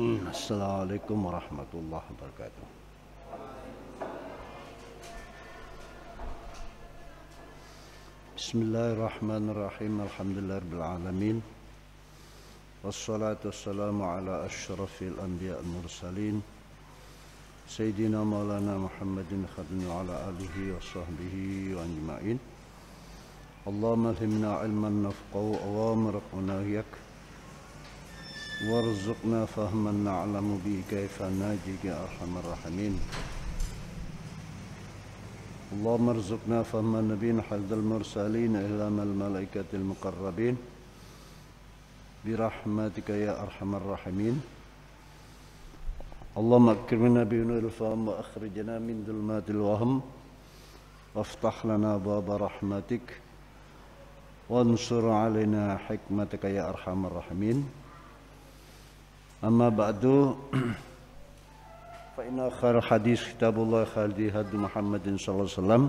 Assalamualaikum warahmatullahi wabarakatuh. Bismillahirrahmanirrahim. Alhamdulillahirabbil alamin. Wassalatu wassalamu ala asyrafil anbiya wal mursalin Sayyidina Maulana Muhammadin khadimi wa ala alihi wa sahbihi wa ajma'in. Allahumma alhimna ilman nafqahu wa marqna yak warzuqna fahman na'lamu bi kaifa naji ya arhamar rahimin. Allahumma arzuqna fahman nabiyyin hadzal mursalin ilhamal malaikatil muqarrabin birahmatika ya arhamar rahimin. Allahumma akrimna bi nuril fahm wa akhrijna min dhulmatil wahm waftah lana baba rahmatik wansur alaina hikmataka ya arhamar rahimin. Amma ba'du, fa inna khairal hadis kitabullah khaldi hadi Muhammadin sallallahu alaihi wasallam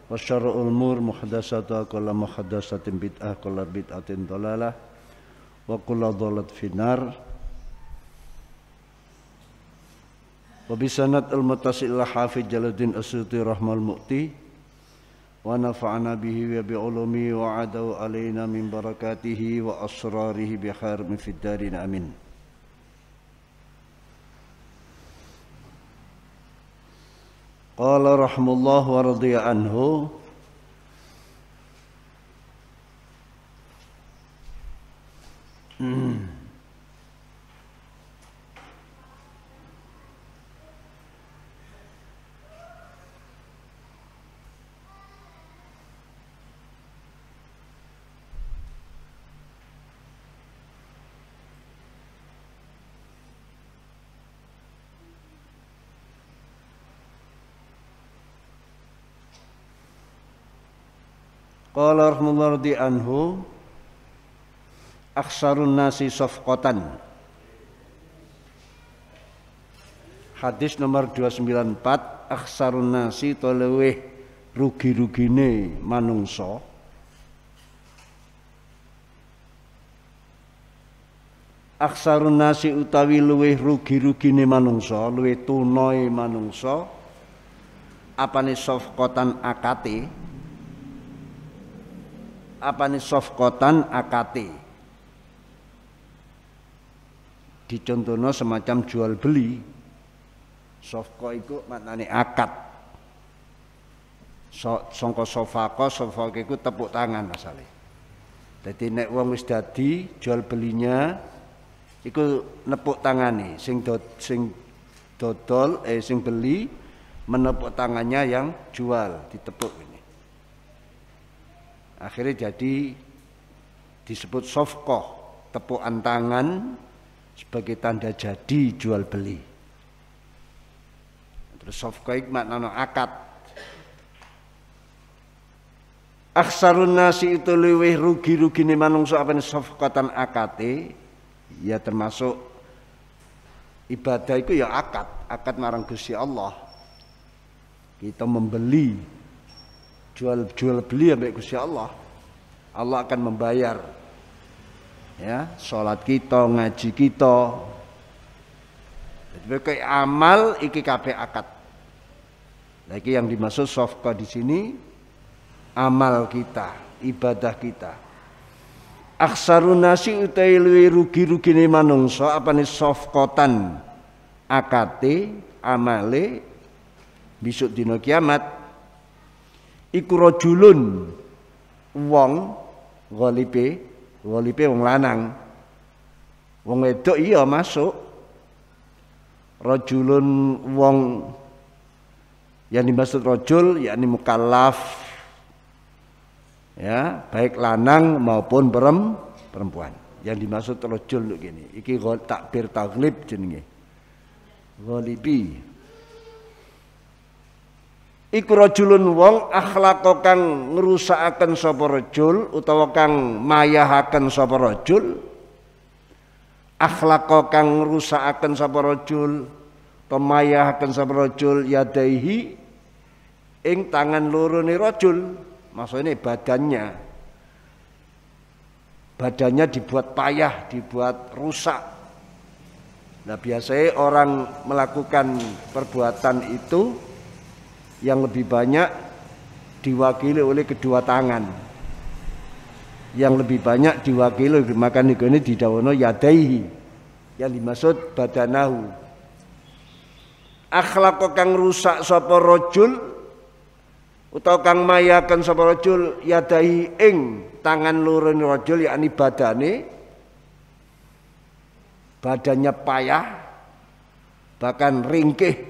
wa syarrul umur muhdatsatuha kullu muhdatsatin bid'ah kullu bid'atin dhalalah wa kullu dhalalat finnar. Wa bisanad al-muttasil hafiz Jalaluddin As-Suyuti rahmal mu'ti wa nafa'ana bihi wa bi ulumi wa adaw alaina min barakatihi wa asrarihi bi khair min fid darin amin. Qala rahimahullah wa radiya anhu Qala rahimahullah radiya anhu aksarun nasi safqatan. Hadis nomor 294, aksarun nasi toleweh rugi-rugine manungsa. Aksarun nasi utawi luweh rugi-rugine manungsa, luweh tunoi manungsa. Apane safqatan akate? Apane safqatan akate? Dicontohno semacam jual beli. Safqa iku maknane akad. Sangka safaqah, safaqah iku tepuk tangan asale. Dadi nek wong wis dadi jual belinya iku nepuk tangane, sing dodol sing beli menepuk tangannya yang jual, ditepuk ini. Akhirnya jadi disebut safqah, tepukan tangan sebagai tanda jadi jual beli. Terus safqah itu maknanya akad. Aksarun nasi itu luwih rugi-rugine manungsa apa safqatan akate, ya termasuk ibadah itu ya akad marang Gusti Allah. Kita membeli jual beli ambek Gusti Allah. Allah akan membayar ya, salat kita, ngaji kita. Jadi amal iki kabeh akad. Lagi yang dimaksud safqah di sini amal kita, ibadah kita. Aksarun nasi utai luwih rugi-rugine manungsa apane safqatan akate amale besok dina kiamat. Iku rajulun wong ghalibe wong lanang. Wong wedok iya masuk. Rajulun wong yang dimaksud rajul yakni mukallaf. Ya, baik lanang maupun perempuan. Yang dimaksud rajul gini. Iki takbir taglib jenenge. Ghalibi. Iku rajulun wong akhlaq kang ngrusakaken sapa rajul utawa kang mayahaken sapa rajul. Akhlaq kang ngrusakaken sapa rajul utawa mayahaken sapa rajul yadaihi ing tangan lorone rajul. Maksudnya badannya dibuat payah, dibuat rusak Nah, biasanya orang melakukan perbuatan itu yang lebih banyak diwakili oleh kedua tangan. Yang lebih banyak diwakili, maka ini didawono yadaihi. Yang dimaksud badanahu. Akhlaq kang rusak sapa rajul utawa kang mayaken sapa rajul yadaihi ing tangan loro rajul yakni badannya payah bahkan ringkih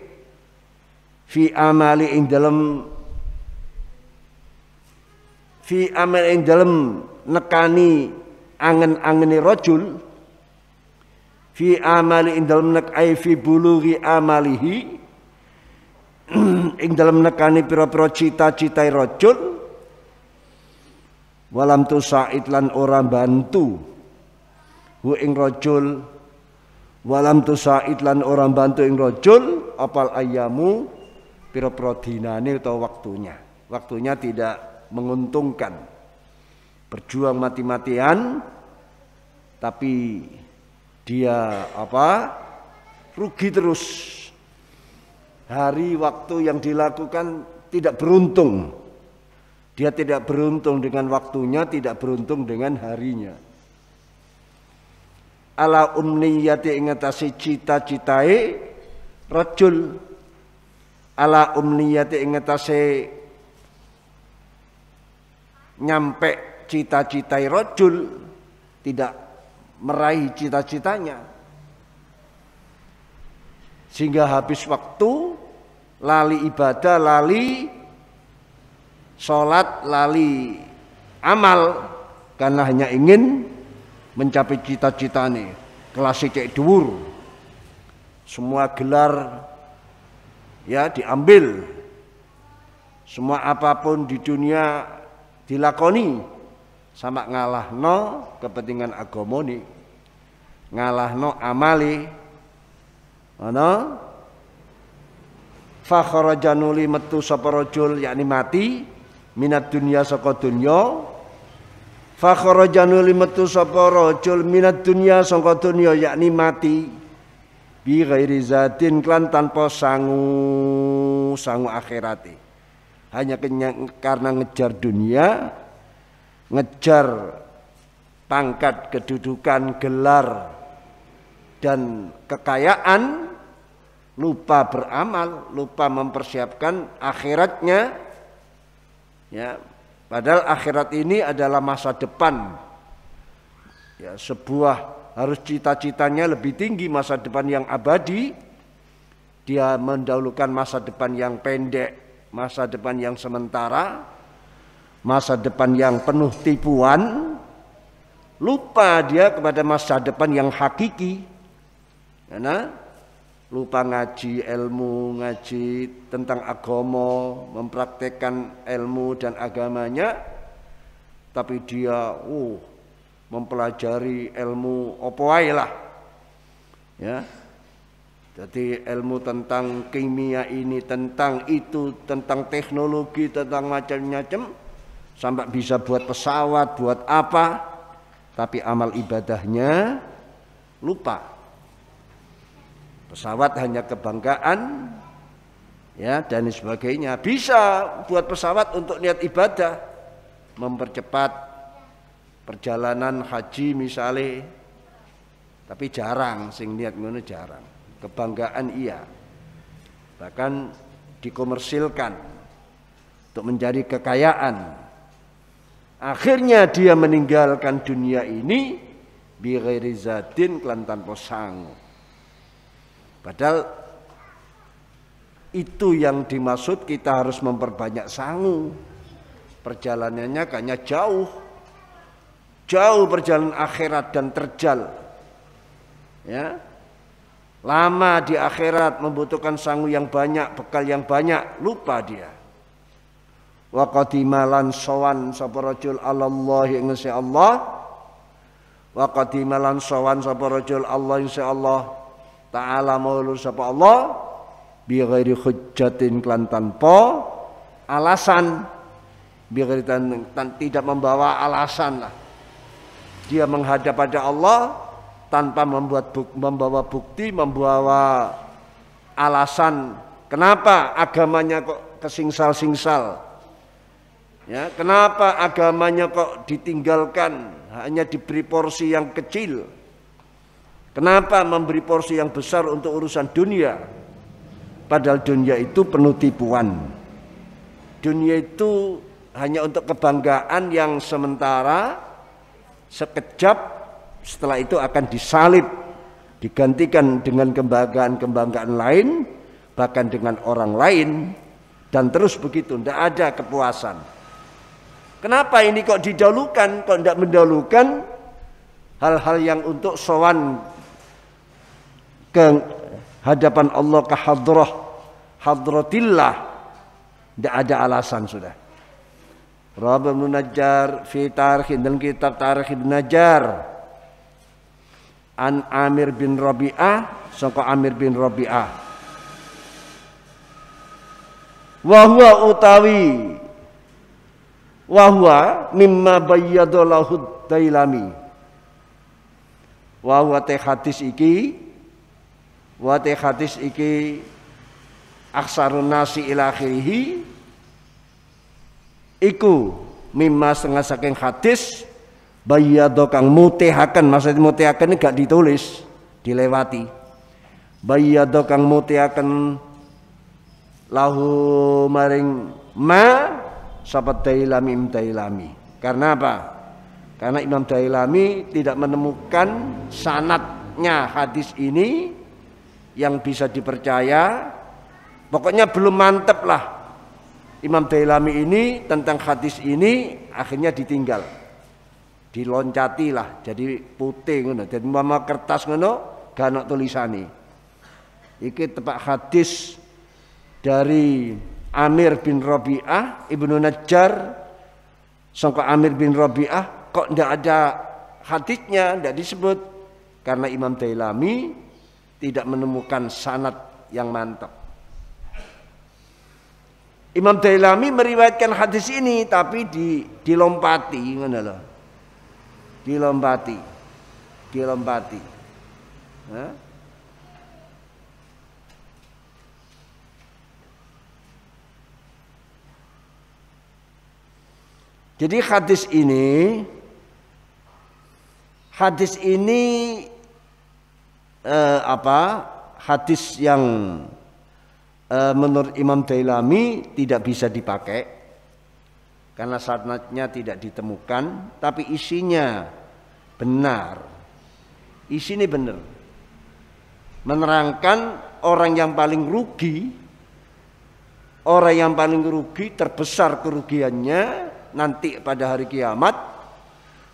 fi amali ing dalem nekani angen-angene rajul fi amali ing dalem nekai fi bulughi amalihi ing dalem nekani pira-pira cita-citai rajul walam tusaid lan ora bantu hu ing rajul walam tusaid lan ora bantu ing rajul apal ayamu pira-pira dinane utawa waktunya tidak menguntungkan, berjuang mati-matian tapi dia rugi terus, hari waktu yang dilakukan tidak beruntung, dia tidak beruntung dengan waktunya, tidak beruntung dengan harinya. Ala umniyati ingatasi cita-citai rajul, ala umniyati ingatasi nyampe cita-citai rajul, tidak meraih cita-citanya sehingga habis waktu, lali ibadah, lali sholat, lali amal karena hanya ingin mencapai cita-citane. Kelas cek dhuwur, semua gelar ya diambil, semua apapun di dunia dilakoni, sama ngalahno kepentingan agamane, ngalahno amali. Ana fa kharajanuli metu sapa rajul yakni mati minat dunya saka dunya. Fa kharajanuli metu sapa rajul minat dunya saka dunya yakni mati bi ghairi zatin klan tanpa sangu akhirate, hanya karena ngejar dunia, ngejar pangkat, kedudukan, gelar dan kekayaan, lupa beramal, lupa mempersiapkan akhiratnya. Ya, padahal akhirat ini adalah masa depan. Ya, sebuah harus cita-citanya lebih tinggi, masa depan yang abadi. Dia mendahulukan masa depan yang pendek, masa depan yang sementara, masa depan yang penuh tipuan. Lupa dia kepada masa depan yang hakiki. Karena lupa ngaji ilmu, ngaji tentang agama, mempraktekkan ilmu dan agamanya, tapi dia mempelajari ilmu apa wae lah. Ya. Jadi ilmu tentang kimia ini, tentang itu, tentang teknologi, tentang macam-macam, sampai bisa buat pesawat, buat apa, tapi amal ibadahnya lupa. Pesawat hanya kebanggaan, ya, dan sebagainya. Bisa buat pesawat untuk niat ibadah, mempercepat perjalanan haji misalnya, tapi jarang sing niat ngono, jarang. Kebanggaan iya, bahkan dikomersilkan untuk menjadi kekayaan. Akhirnya dia meninggalkan dunia ini bi ghairi zatin klan tanpa sangu. Padahal itu yang dimaksud, kita harus memperbanyak sangu. Perjalanannya kayaknya jauh perjalanan akhirat dan terjal. Ya, lama di akhirat, membutuhkan sangu yang banyak, bekal yang banyak, lupa dia. Wa qadimalan sawan sapa rajul alallahi ing Allah. Wa qadimalan sawan sapa rajul Allah insyaallah ta'ala maulur sapa Allah bi ghairi hujjatin klan tanpa alasan, bi ghairi tidak membawa alasan lah. Dia menghadap pada Allah tanpa membawa bukti, membawa alasan kenapa agamanya kok kesingsal-singsal. Ya, kenapa agamanya kok ditinggalkan, hanya diberi porsi yang kecil. Kenapa memberi porsi yang besar untuk urusan dunia? Padahal dunia itu penuh tipuan. Dunia itu hanya untuk kebanggaan yang sementara, sekejap, setelah itu akan disalib, digantikan dengan kebanggaan-kebanggaan lain, bahkan dengan orang lain, dan terus begitu, tidak ada kepuasan. Kenapa ini kok didahulukan, kok tidak mendahulukan hal-hal yang untuk sowan ke hadapan Allah, ke hadratillah? Tidak ada alasan sudah. Rabi bin Najjar fi tarikh, dalam kitab Tarikh Ibnu Najjar, an Amir bin Rabi'ah, sangka Amir bin Rabi'ah, wa huwa utawi wa huwa mimma bayyada lahu Dailami, wa huwa te hadis iki, wa te hadis iki aksarun nasi ila akhirih, iku mimma setengah saking hadis bayyadha kang mutihaken. Maksud mutihaken ini gak ditulis, dilewati. Bayyadha kang mutihaken lahu maring ma sahabat Dailami. Karena apa? Karena Imam Dailami tidak menemukan sanadnya hadis ini yang bisa dipercaya. Pokoknya belum mantep lah Imam Dailami ini tentang hadis ini, akhirnya ditinggal, diloncati lah, jadi putih ngono, jadi mama kertas ngono, gak ana tulisane. Iki tepak hadis dari Amir bin Rabi'ah Ibnu Najjar, sangka Amir bin Rabi'ah, kok ndak ada hadisnya, ndak disebut, karena Imam Dailami tidak menemukan sanad yang mantap. Imam Dailami meriwayatkan hadis ini tapi dilompati, ngono lho. Dilompati. Hah? Jadi hadis ini hadis yang menurut Imam Dailami tidak bisa dipakai karena sanadnya tidak ditemukan, tapi isinya benar. Isinya benar. Menerangkan orang yang paling rugi terbesar kerugiannya nanti pada hari kiamat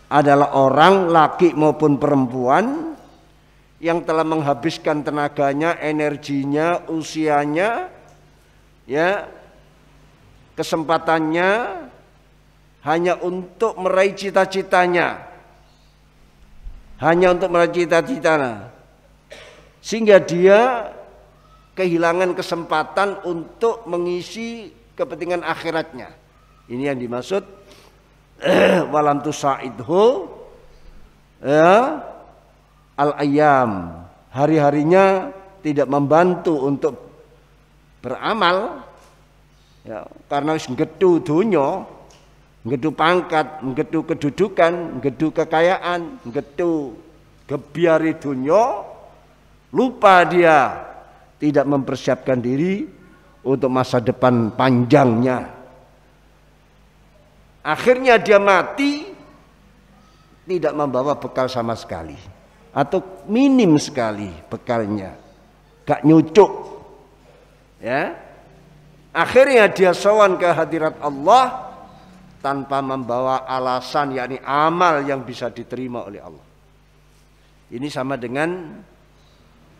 adalah orang laki maupun perempuan yang telah menghabiskan tenaganya, energinya, usianya, ya, kesempatannya hanya untuk meraih cita-citanya, sehingga dia kehilangan kesempatan untuk mengisi kepentingan akhiratnya. Ini yang dimaksud walam tusaidhu, ya, al-ayyam, hari-harinya tidak membantu untuk beramal, ya, karena wis nggedu donya, nggedu pangkat, nggedu kedudukan, nggedu kekayaan, nggedu gebyare donya, lupa dia tidak mempersiapkan diri untuk masa depan panjangnya. Akhirnya dia mati tidak membawa bekal sama sekali, atau minim sekali bekalnya, gak nyucuk, ya. Akhirnya dia sowan ke hadirat Allah tanpa membawa alasan, yakni amal yang bisa diterima oleh Allah. Ini sama dengan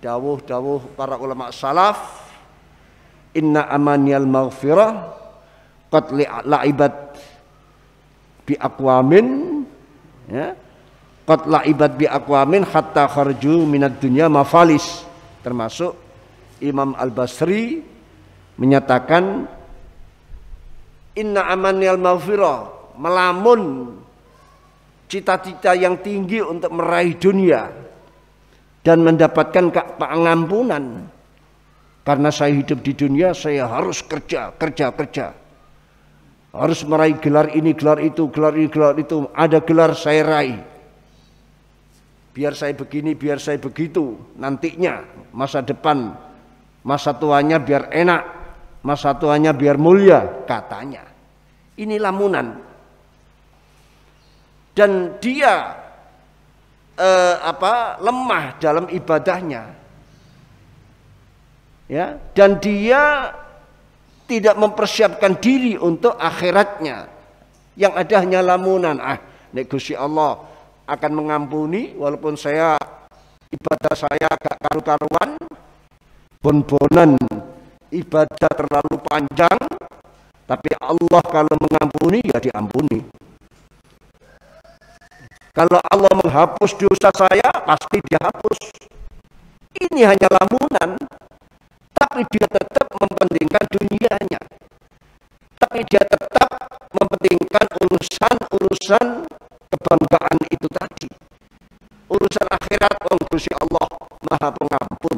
dawuh-dawuh para ulama salaf, inna amaniyal maghfirah qad la'ibat bi aqwamin, ya, qad la'ibat bi aqwamin hatta kharju minad dunya mafalis. Termasuk Imam Al-Basri menyatakan inna amaniyal maghfirah, melamun cita-cita yang tinggi untuk meraih dunia, dan mendapatkan pengampunan. Karena saya hidup di dunia, saya harus kerja. Harus meraih gelar ini, gelar itu, gelar ini, gelar itu. Ada gelar saya raih. Biar saya begini, biar saya begitu. Nantinya, masa depan, masa tuanya biar enak. Masa tuanya biar mulia, katanya. Ini lamunan. Dan dia lemah dalam ibadahnya. Ya, dan dia tidak mempersiapkan diri untuk akhiratnya. Yang ada hanya lamunan. Nek Gusti Allah akan mengampuni walaupun saya ibadah saya agak karu-karuan, bon-bonan ibadah terlalu panjang, tapi Allah kalau mengampuni ya diampuni. Kalau Allah menghapus dosa saya, pasti dihapus. Ini hanya lamunan. Tapi dia tetap mementingkan dunianya. Tapi dia tetap mementingkan urusan kebanggaan itu tadi. Urusan akhirat, Gusti Allah Maha Pengampun.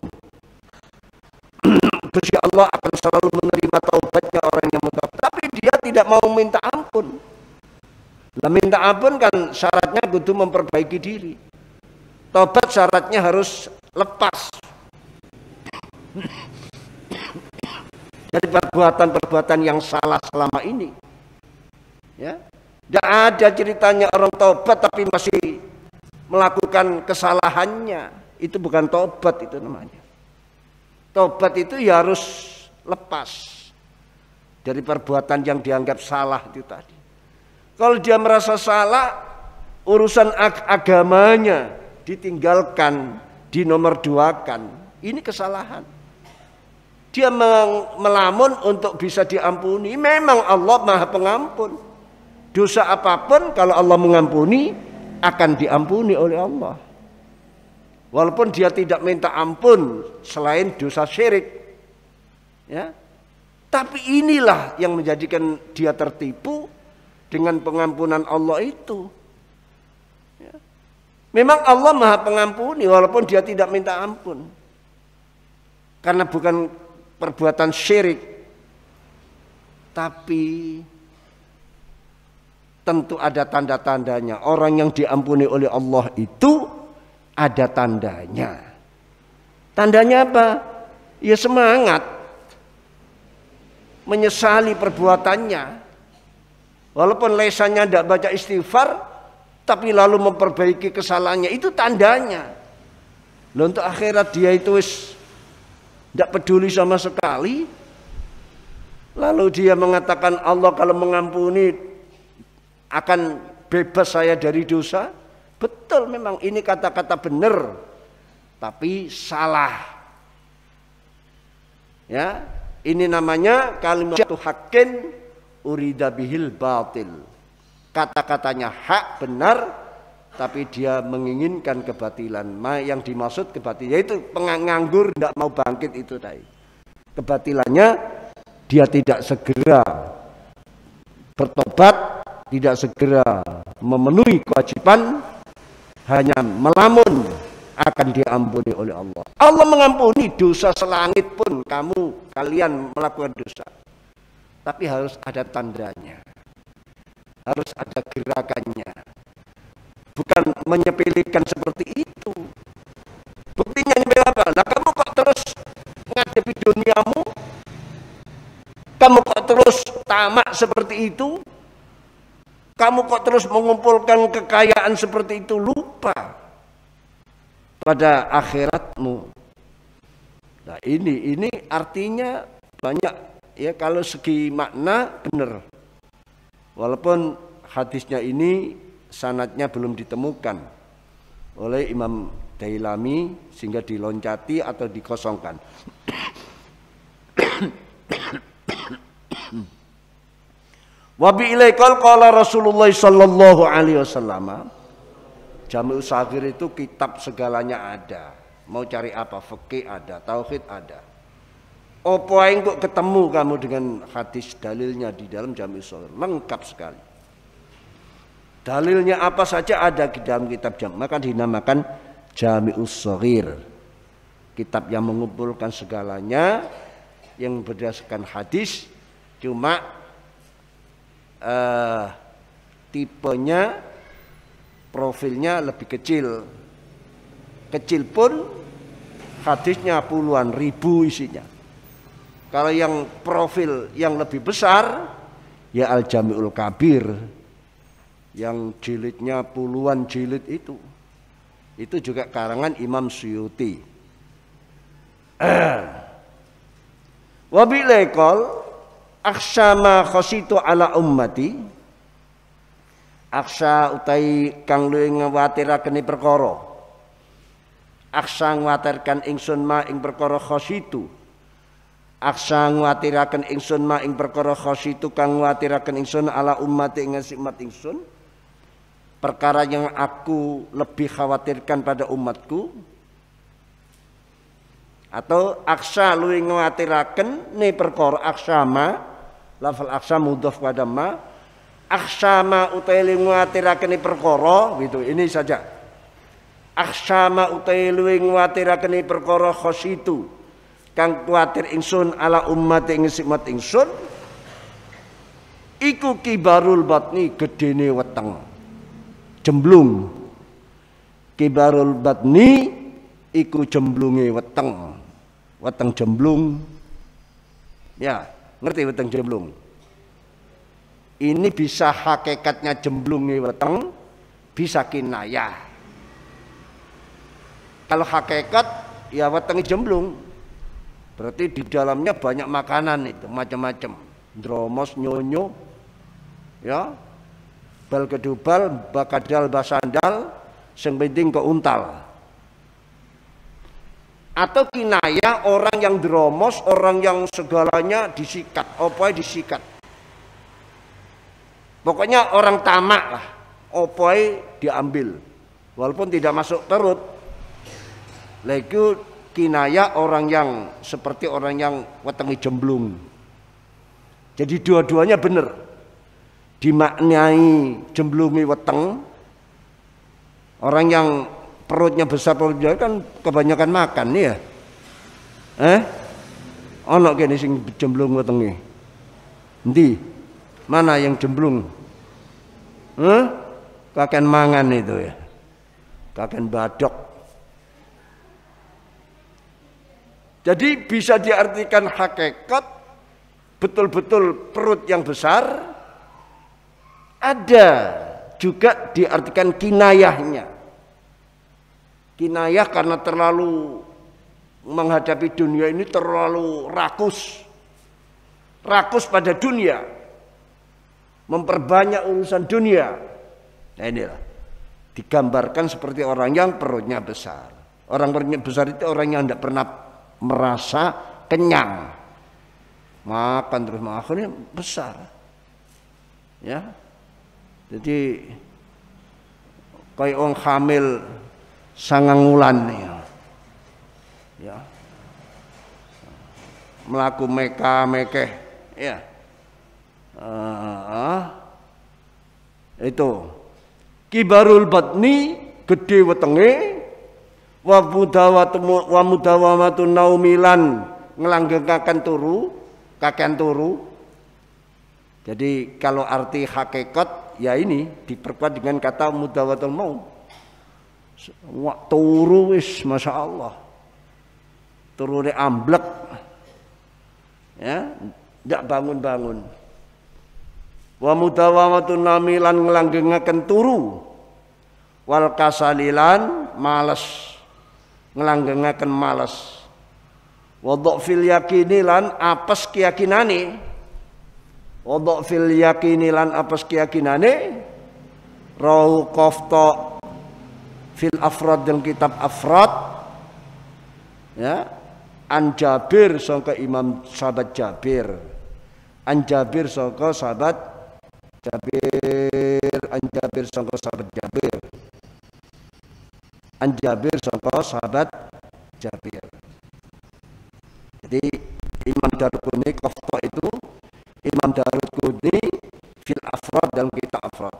Gusti Allah akan selalu menerima taubatnya orang yang bertaubat. Tapi dia tidak mau minta ampun. Lah minta ampun kan syaratnya kudu memperbaiki diri. Taubat syaratnya harus lepas dari perbuatan-perbuatan yang salah selama ini. Ya, tidak ada ceritanya orang taubat tapi masih melakukan kesalahannya. Itu bukan taubat itu namanya. Taubat itu ya harus lepas dari perbuatan yang dianggap salah itu tadi. Kalau dia merasa salah, urusan agamanya ditinggalkan, dinomorduakan. Ini kesalahan. Dia melamun untuk bisa diampuni. Memang Allah Maha Pengampun. Dosa apapun kalau Allah mengampuni akan diampuni oleh Allah. Walaupun dia tidak minta ampun selain dosa syirik. Ya. Tapi inilah yang menjadikan dia tertipu dengan pengampunan Allah itu. Ya. Memang Allah Maha Pengampuni walaupun dia tidak minta ampun. Karena bukan perbuatan syirik, tapi tentu ada tanda-tandanya. Orang yang diampuni oleh Allah itu ada tandanya. Tandanya apa? Ya semangat menyesali perbuatannya. Walaupun lesannya tidak baca istighfar, tapi lalu memperbaiki kesalahannya, itu tandanya. Loh, untuk akhirat dia itu tidak peduli sama sekali. Lalu dia mengatakan Allah kalau mengampuni akan bebas saya dari dosa. Betul, memang ini kata-kata benar, tapi salah. Ya, ini namanya kalimatu haqqin urida bihil batil. Kata-katanya hak benar, tapi dia menginginkan kebatilan. Yang dimaksud kebatilan yaitu penganggur tidak mau bangkit itu tadi. Kebatilannya dia tidak segera bertobat, tidak segera memenuhi kewajiban, hanya melamun akan diampuni oleh Allah. Allah mengampuni dosa selangit pun kalian melakukan dosa. Tapi harus ada tandanya. Harus ada gerakannya. Bukan menyepelekan seperti itu. Buktinya nyepel apa? Nah, kamu kok terus ngadepi duniamu? Kamu kok terus tamak seperti itu? Kamu kok terus mengumpulkan kekayaan seperti itu? Lupa pada akhiratmu. Nah, ini artinya banyak ya, kalau segi makna benar. Walaupun hadisnya ini sanadnya belum ditemukan oleh Imam Dailami sehingga diloncati atau dikosongkan. Wa bi ilaikal qala Rasulullah sallallahu alaihi wasallam. Jami'us Saghir itu kitab segalanya ada. Mau cari apa? Fikih ada, tauhid ada. Opo ae kok ketemu kamu dengan hadis dalilnya di dalam Jami'us Saghir, lengkap sekali. Dalilnya apa saja ada di dalam kitab maka dinamakan Jami'us Shaghir, kitab yang mengumpulkan segalanya yang berdasarkan hadis, cuma tipenya, profilnya lebih kecil. Kecil pun hadisnya puluhan ribu isinya. Kalau yang profil yang lebih besar, ya Al-Jami'ul Kabir, yang jilidnya puluhan jilid itu. Itu juga karangan Imam Suyuti. Wabilaikol aksama khositu ala ummati, aksa utai kang luwih ngawatiraken perkara, aksa ngwatirkan ingsun ma ing perkara khositu, aksa ngwatiraken ingsun ma ing perkara khositu kang ngwatiraken ingsun ala ummati ing umat ingsun, perkara yang aku lebih khawatirkan pada umatku. Atau aksa luwih ngwatiraken ne perkara aksama, lafal aksa mudhaf pada ma, aksama utawi ngwatiraken perkara gitu. Ini saja. Aksama utawi luwih ngwatiraken perkara khositu kang kuwatir ingsun ala umat ing umat ingsun, iku kibarul batni, gedene weteng, jemblung. Kibarul batni iku jemblunge weteng. Weteng jemblung. Ya, ngerti weteng jemblung? Ini bisa hakikatnya jemblunge weteng, bisa kinayah. Kalau hakikat ya wetenge jemblung, berarti di dalamnya banyak makanan itu, macam-macam. Dromos, nyonyo, ya, bal kedubal, bakadal, basandal, sing penting keuntal. Atau kinayah orang yang dromos, orang yang segalanya disikat, opoy disikat. Pokoknya orang tamak lah, opoy diambil, walaupun tidak masuk perut. Lagi kinayah orang yang seperti orang yang wetengi jemblung. Jadi dua-duanya benar. Dimaknai jemblungi weteng, orang yang perutnya besar, perutnya kan kebanyakan makan nih ya. Ono kene sing jemblung wetenge. Endi? Mana yang jemblung? Kaken mangan itu ya. Kaken badok. Jadi bisa diartikan hakikat betul-betul perut yang besar, ada juga diartikan kinayahnya. Kinayah karena terlalu menghadapi dunia ini terlalu rakus pada dunia, memperbanyak urusan dunia. Nah inilah digambarkan seperti orang yang perutnya besar. Orang perutnya besar itu orang yang tidak pernah merasa kenyang, makan terus akhirnya besar. Ya, jadi kayak orang hamil 9 wulan ya, melaku mekeh ya, itu kibarul batni, gede wetenge, wa mudawamatu naumilan, ngelanggengaken turu, kakean turu. Jadi kalau arti hakikat ya ini diperkuat dengan kata mudawatul maut. Turu wis masya Allah, turune amblek, ya, tidak bangun-bangun. Wa mudawamatun namilan ngelanggengaken turu, wal kasalilan males, ngelanggengaken males. Wa dhafil yakini lan apes keyakinane, wa dhafil yakini lan apes keyakinane, rawu qafta fil afrad dan kitab afrad, ya, an Jabir sangka Imam sahabat Jabir, an Jabir sangka sahabat Jabir, an Jabir sangka sahabat Jabir, an Jabir sangka sahabat Jabir. Jadi Imam Darqutni qafta itu Imam Darqutni fil afrad dalam kitab afrad.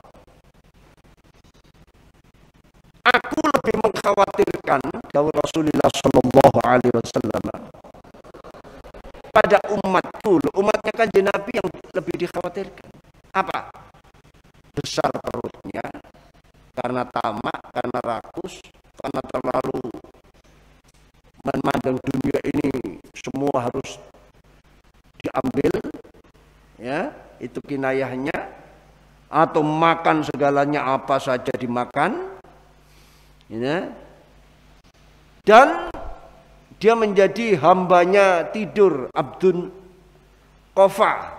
Aku lebih mengkhawatirkan pada umatku. Umatnya Kanjeng Nabi yang lebih dikhawatirkan. Apa? Besar perutnya, karena tamak, karena rakus, karena terlalu memandang dunia ini semua harus diambil, ya, itu kinayahnya. Atau makan segalanya apa saja dimakan, ya. Dan dia menjadi hambanya tidur, Abdul Qafa,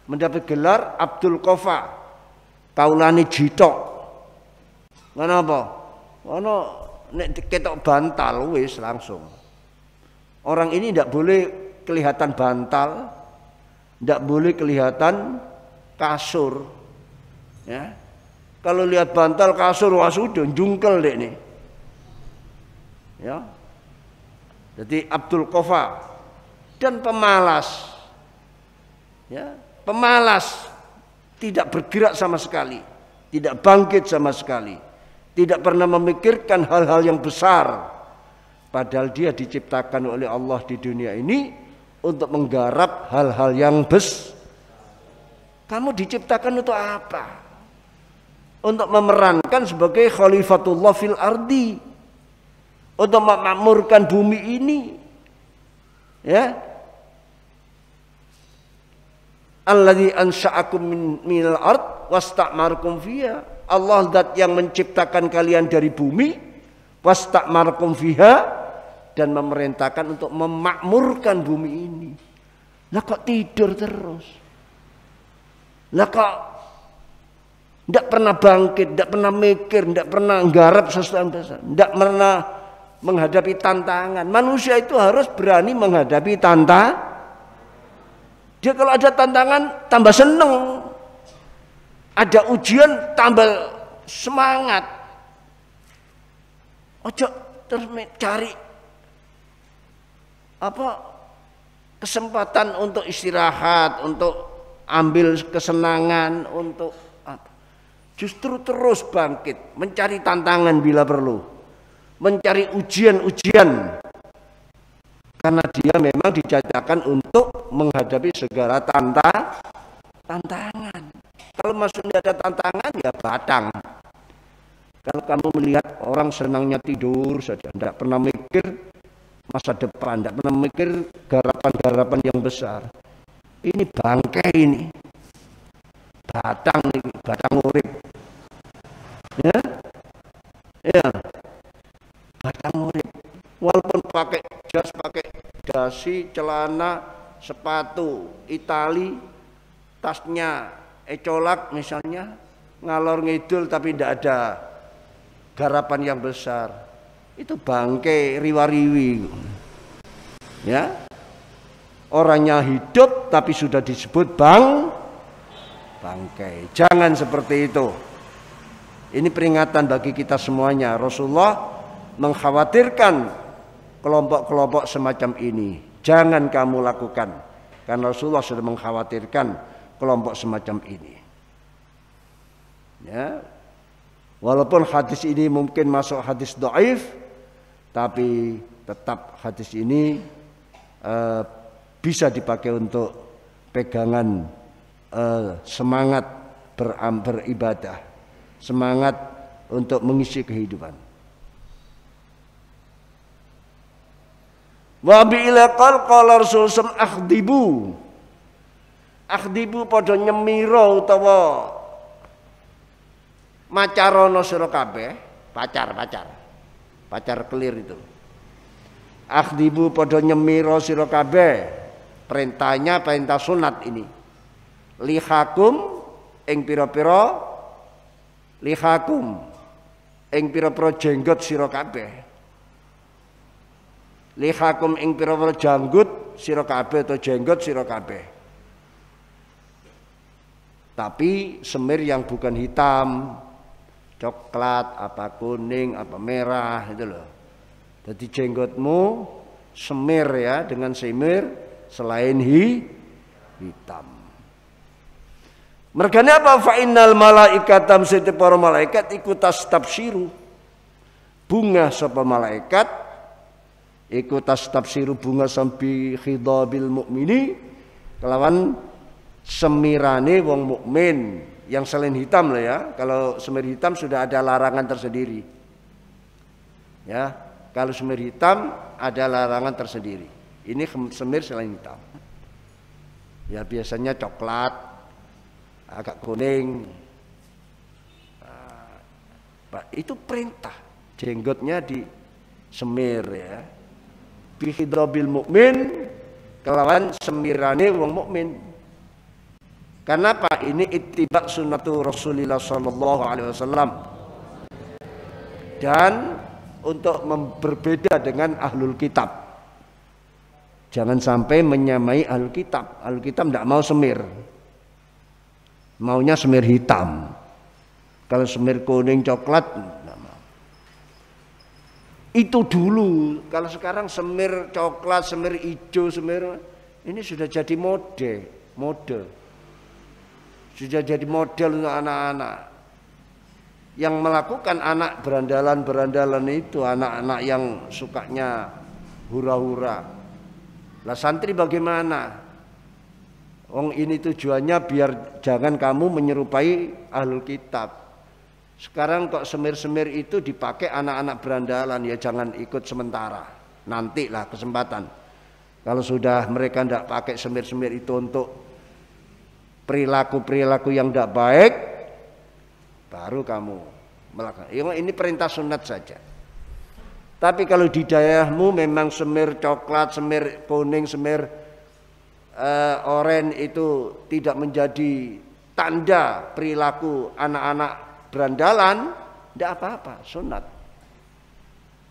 mendapat gelar Abdul Qafa, kaulane jitok. Kenapa? Karena nek ketok bantal wis langsung. Orang ini tidak boleh kelihatan bantal, tidak boleh kelihatan kasur. Ya. Kalau lihat bantal kasur wah sudah jungkel dek nih. Ya. Jadi Abdul Qafa dan pemalas. Ya, pemalas, tidak bergerak sama sekali, tidak bangkit sama sekali, tidak pernah memikirkan hal-hal yang besar. Padahal dia diciptakan oleh Allah di dunia ini untuk menggarap hal-hal yang besar. Kamu diciptakan untuk apa? Untuk memerankan sebagai khalifatullah fil ardi, untuk memakmurkan bumi ini, ya. Alladzi ansha'akum minal ard wasta'markum fiha. Allah zat yang menciptakan kalian dari bumi, wasta'markum fiha, dan memerintahkan untuk memakmurkan bumi ini. Lah kok tidur terus? Lah kok tidak pernah bangkit, tidak pernah mikir, tidak pernah nggarap sesuatu, tidak pernah menghadapi tantangan. Manusia itu harus berani menghadapi tantangan. Dia kalau ada tantangan tambah seneng, ada ujian tambah semangat. Ojo terus cari apa kesempatan untuk istirahat, untuk ambil kesenangan, untuk apa? Justru terus bangkit, mencari tantangan bila perlu, mencari ujian-ujian. Karena dia memang dijadikan untuk menghadapi segala tantangan. Kalau maksudnya ada tantangan ya batang. Kalau kamu melihat orang senangnya tidur saja, tidak pernah mikir masa depan, tidak pernah mikir garapan-garapan yang besar. Ini bangkai ini, batang nih, batang urip. Ya, ya, batang urip. Walaupun pakai jas, pakai dasi, celana, sepatu, Itali, tasnya ecolak misalnya, ngalor ngidul tapi tidak ada garapan yang besar. Itu bangkai riwa-riwi. Ya. Orangnya hidup tapi sudah disebut bangkai. Jangan seperti itu. Ini peringatan bagi kita semuanya. Rasulullah mengkhawatirkan kelompok-kelompok semacam ini. Jangan kamu lakukan. Karena Rasulullah sudah mengkhawatirkan kelompok semacam ini. Ya. Walaupun hadis ini mungkin masuk hadis dhaif, tapi tetap hadis ini bisa dipakai untuk pegangan semangat beribadah, semangat untuk mengisi kehidupan. Wa bi'ila qala Rasul akhdibu padha nyemira utawa macarono sira kabeh, pacar clear itu. Akhdibu padha nyemira sira kabeh, perintahnya perintah sunat ini. Lihakum ing pira-pira jenggot sira kabeh. Lihakum ing pira-pira janggut sira kabeh atau jenggot sira kabeh. Tapi semir yang bukan hitam, coklat, apa kuning, apa merah itu loh. Jadi jenggotmu semir ya, dengan semir selain hitam. Mergane apa? Fa innal malaikatam sete para malaikat iku tastabsyiru. Bunga sapa malaikat iku tastafsiru bunga sambi khidabil mukmini kelawan semirane wong mukmin yang selain hitam lah ya. Kalau semir hitam sudah ada larangan tersendiri. Ya, kalau semir hitam ada larangan tersendiri. Ini semir selain hitam. Ya biasanya coklat, agak kuning. Itu perintah. Jenggotnya di semir ya. Bi khidabil mukmin kelawan semirane wong mukmin. Karena apa? Ini ittiba sunnatu Rasulullah sallallahu alaihi wasallam. Dan untuk berbeda dengan ahlul kitab. Jangan sampai menyamai ahlul kitab. Ahlul kitab tidak mau semir. Maunya semir hitam. Kalau semir kuning coklat tidak mau. Itu dulu. Kalau sekarang semir coklat, semir hijau, semir ini sudah jadi mode. Sudah jadi model untuk anak-anak. Yang melakukan anak berandalan-berandalan itu anak-anak yang sukanya hura-hura. Lah santri bagaimana? Wong ini tujuannya biar jangan kamu menyerupai ahlul kitab. Sekarang kok semir-semir itu dipakai anak-anak berandalan, ya jangan ikut sementara. Nantilah kesempatan. Kalau sudah mereka tidak pakai semir-semir itu untuk perilaku-perilaku yang tidak baik, baru kamu melakukan. Ini perintah sunat saja. Tapi kalau di daerahmu memang semir coklat, semir kuning, semir oranye itu tidak menjadi tanda perilaku anak-anak berandalan, tidak apa-apa, sunat.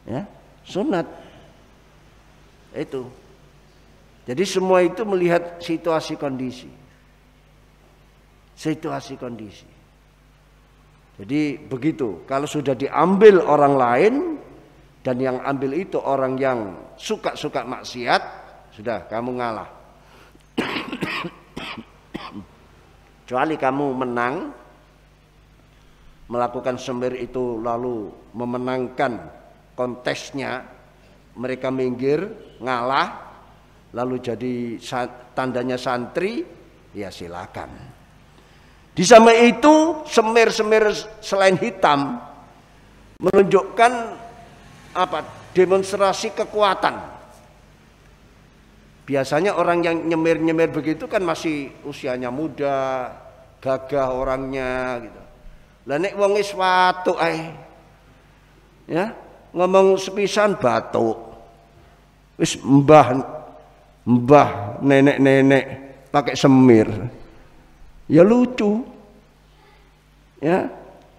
Ya, sunat. Itu. Jadi semua itu melihat situasi kondisi. Situasi kondisi. Jadi begitu. Kalau sudah diambil orang lain dan yang ambil itu orang yang suka maksiat, sudah kamu ngalah. Kecuali kamu menang melakukan semir itu lalu memenangkan kontesnya, mereka minggir, ngalah, lalu jadi tandanya santri, ya silakan. Di samping itu semir-semir selain hitam menunjukkan apa? Demonstrasi kekuatan. Biasanya orang yang nyemir-nyemir begitu kan masih usianya muda, gagah orangnya gitu. Lah nek wong wis watuk ae. Ya, ngomong sepisan batuk. Wis mbah nenek-nenek pakai semir. Ya lucu. Ya,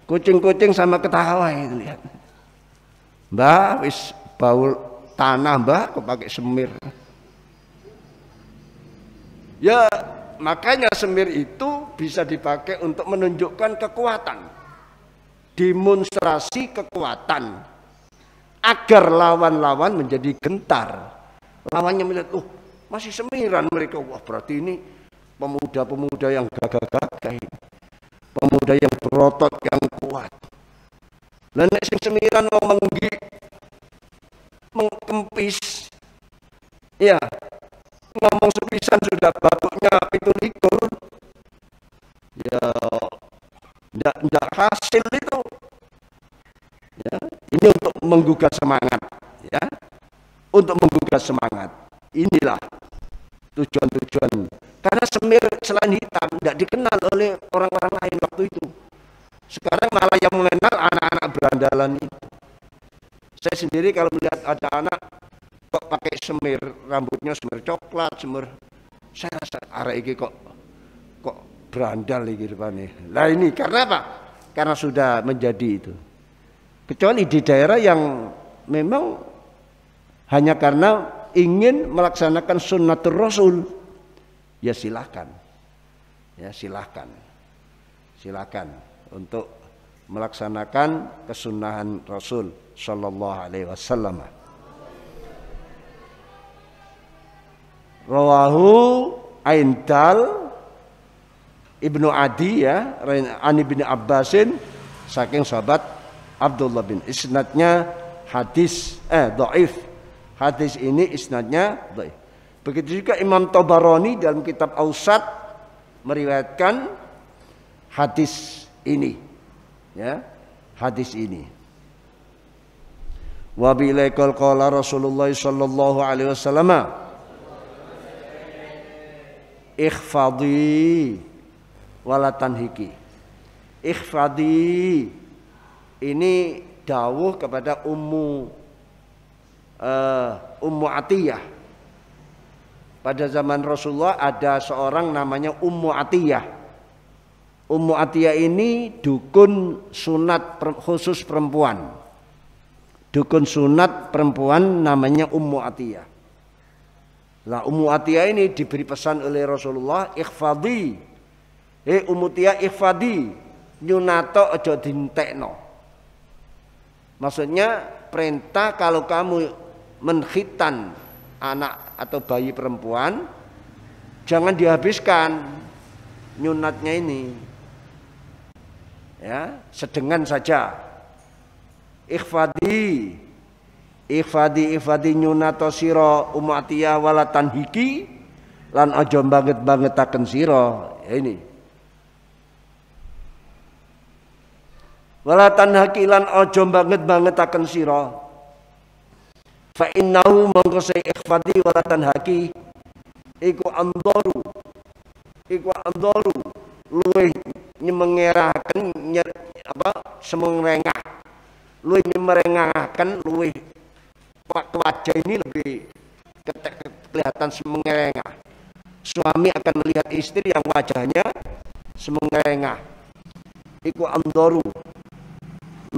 kucing-kucing sama ketawa itu lihat. Mbah wis bau tanah mbah kok pakai semir. Ya, makanya semir itu bisa dipakai untuk menunjukkan kekuatan. Demonstrasi kekuatan. Agar lawan-lawan menjadi gentar. Lawannya melihat, oh masih semiran mereka. Wah berarti ini pemuda-pemuda yang gagah-gagah ini. Pemuda yang berotot, yang kuat. Lah nek sing semiran wong mengkempis. Ya, ngomong sepisan sudah batuknya 17. Ya, ndak hasil itu. Ya, ini untuk menggugah semangat, ya. Untuk menggugah semangat. Inilah tujuan-tujuan. Karena semir selain hitam tidak dikenal oleh orang-orang lain waktu itu. Sekarang malah yang mengenal anak-anak berandalan itu. Saya sendiri kalau melihat ada anak kok pakai semir, rambutnya semir coklat, semir, saya rasa arek iki kok berandal iki rupane. Lah ini karena apa? Karena sudah menjadi itu. Kecuali di daerah yang memang hanya karena ingin melaksanakan sunnatul Rasul, ya silakan. Ya silakan. Silakan untuk melaksanakan kesunahan Rasul sallallahu alaihi wasallam. Rawahu Aindal Ibnu Adi ya, Ani bin Abbasin saking sahabat Abdullah bin, isnadnya hadis dhaif, Hadis ini isnadnya dhaif. Begitu juga Imam Tabarani dalam kitab Ausat meriwayatkan hadis ini. Ya, hadis ini. Wa bilaikal qala Rasulullah sallallahu alaihi wasallam ikhfadi wala tanhiki. Ikhfadi ini dawuh kepada Ummu Atiyah. Pada zaman Rasulullah ada seorang namanya Ummu Atiyah. Ummu Atiyah ini dukun sunat khusus perempuan. Dukun sunat perempuan namanya Ummu Atiyah. Lah Ummu Atiyah ini diberi pesan oleh Rasulullah, ikhfadi. Ummu Atiyah ikhfadi, nyunato aja dintekno. Maksudnya perintah kalau kamu menkhitan anak atau bayi perempuan, jangan dihabiskan nyunatnya ini. Ya, sedengan saja. Ikhfadi nyunato sira Ummu Atiyah wala tanhiki lan aja banget-bangetaken sira. Ya ini. Wala tanhaki lan aja banget-bangetaken sira. Fa innahu mongko se ikhfadi wala tanhaki iku andoru luwih nyemengeraken semengrengah luwih nyemerengaken luwih wajah ini lebih kelihatan semengerengah. Suami akan melihat istri yang wajahnya semengerengah. Iku andoru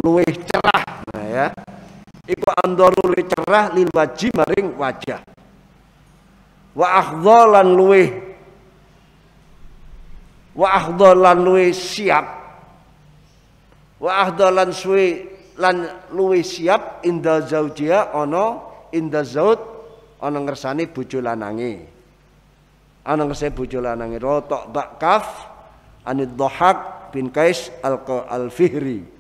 luwih cerah. Nah ya. Iku andoru luwih cerah lil waji maring wajah. Wa akhdhalan luwih siap. Wa akhdhalan luwih siap inda zaujiha ana inda zaud ana ngersane bojo lanange. Ana ngersane bojo lanange rotok bakaf anid Dhahak bin Qais al-Fihri.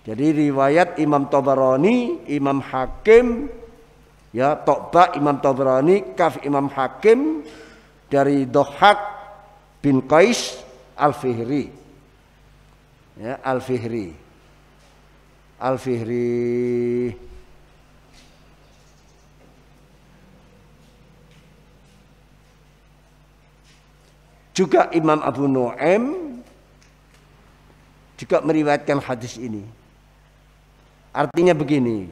Jadi riwayat Imam Tabarani, Imam Hakim, ya Tokba Imam Tabarani, Kaf Imam Hakim dari Dhahak bin Qais al-Fihri. Ya, al-Fihri. Juga Imam Abu Nu'aim juga meriwayatkan hadis ini. Artinya begini,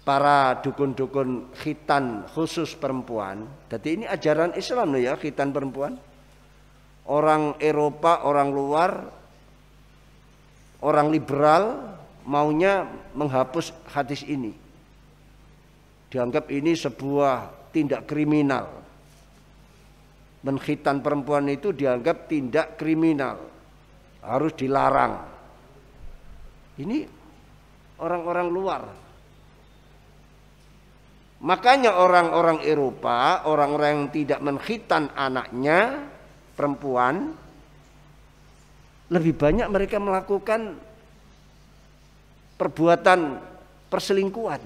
para dukun-dukun khitan khusus perempuan, jadi ini ajaran Islam loh ya, khitan perempuan. Orang Eropa, orang luar, orang liberal maunya menghapus hadis ini. Dianggap ini sebuah tindak kriminal. Menkhitan perempuan itu dianggap tindak kriminal, harus dilarang. Ini orang-orang luar. Makanya orang-orang Eropa, orang-orang yang tidak menkhitan anaknya perempuan, lebih banyak mereka melakukan perbuatan perselingkuhan.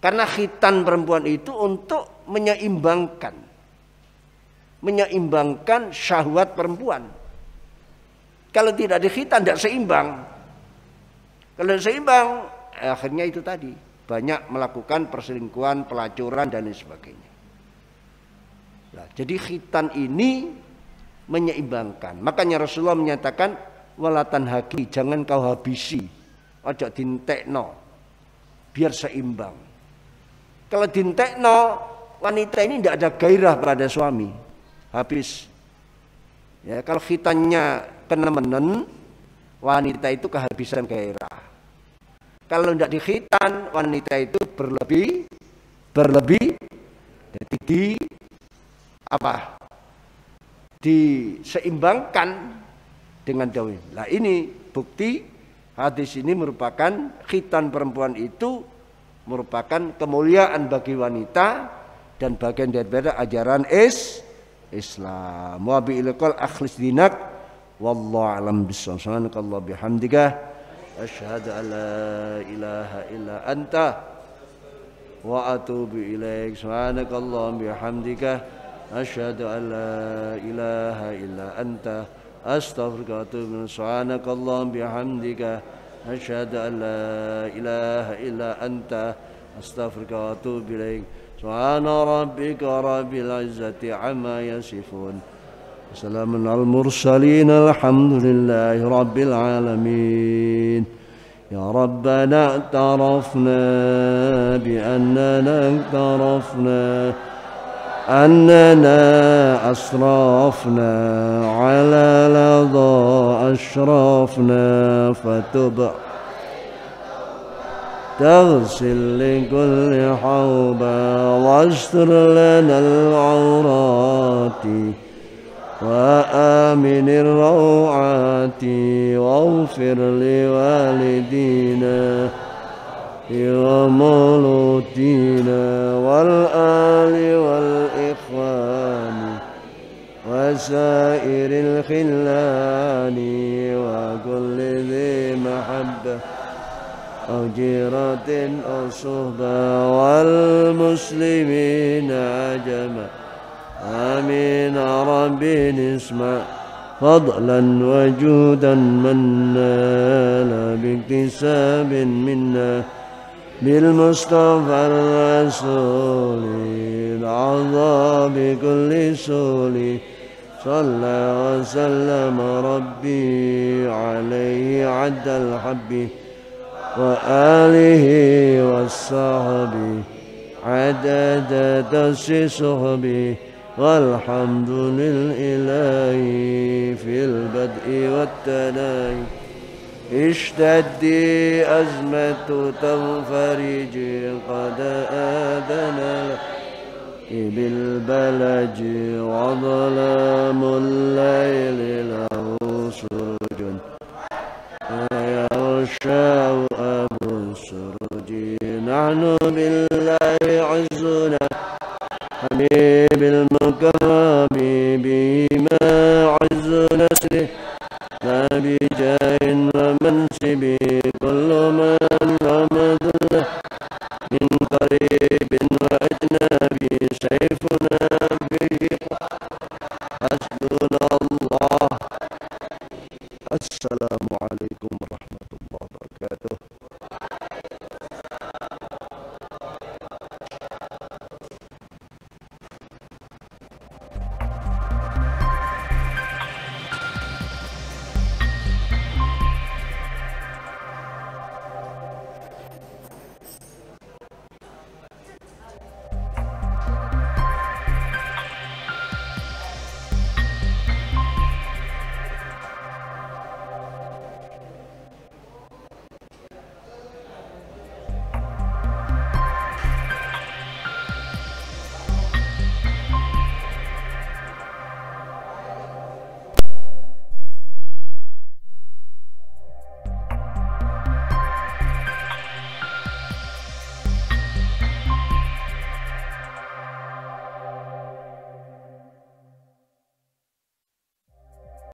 Karena khitan perempuan itu untuk menyeimbangkan syahwat perempuan. Kalau tidak dikhitan tidak seimbang. Kalau seimbang, akhirnya itu tadi banyak melakukan perselingkuhan, pelacuran dan lain sebagainya. Nah, jadi khitan ini menyeimbangkan. Makanya Rasulullah menyatakan walatan haki, jangan kau habisi, ojo dintekno, biar seimbang. Kalau dintekno, wanita ini tidak ada gairah pada suami, habis. Ya, kalau khitannya kenemenen, wanita itu kehabisan gairah. Kalau tidak dikhitan, wanita itu berlebih, jadi diseimbangkan dengan dawin. Nah ini bukti hadis ini merupakan khitan perempuan itu merupakan kemuliaan bagi wanita dan bagian daripada ajaran Islam. Wa bi ilqal akhlis dinak Wallahu a'lam bishawab. Subhanakallah bihamdika asyhadu an la ilaha illa anta wa atubu ilaik. Subhanakallah bihamdika asyhadu an la ilaha illa anta astaghfiruka wa atubu ilaik. Subhanakallah bihamdika asyhadu an la ilaha illa anta astaghfiruka wa atubu ilaik. Subhana rabbika rabbil izzati amma yasifun. Assalamun alal mursalin. Alhamdulillahi rabbil alamin. Ya Rabbana i'tarafna bi annana i'tarafna annana asrafna ala ladha ashrafna fatub تغسل لكل حوبة واستر لنا العورات وآمن الروعات واغفر لوالدينا ومولوتينا والآل والإخوان وسائر الخلان وكل ذي محبة أو جيرة أو صحبة والمسلمين عجما آمين ربي اسمع فضلا وجودا من نال باكتساب منا بالمصطفى الرسول العظام بكل سول صلى وسلم ربي عليه عد الحب وآله والصحب عدد صحبه والحمد لله في البدء والتناهي اشتدي أزمة تنفرج قد آذن بالبلج وظلام الليل له سرج يغشى أبو السرج نحن بالله عزنا حبيب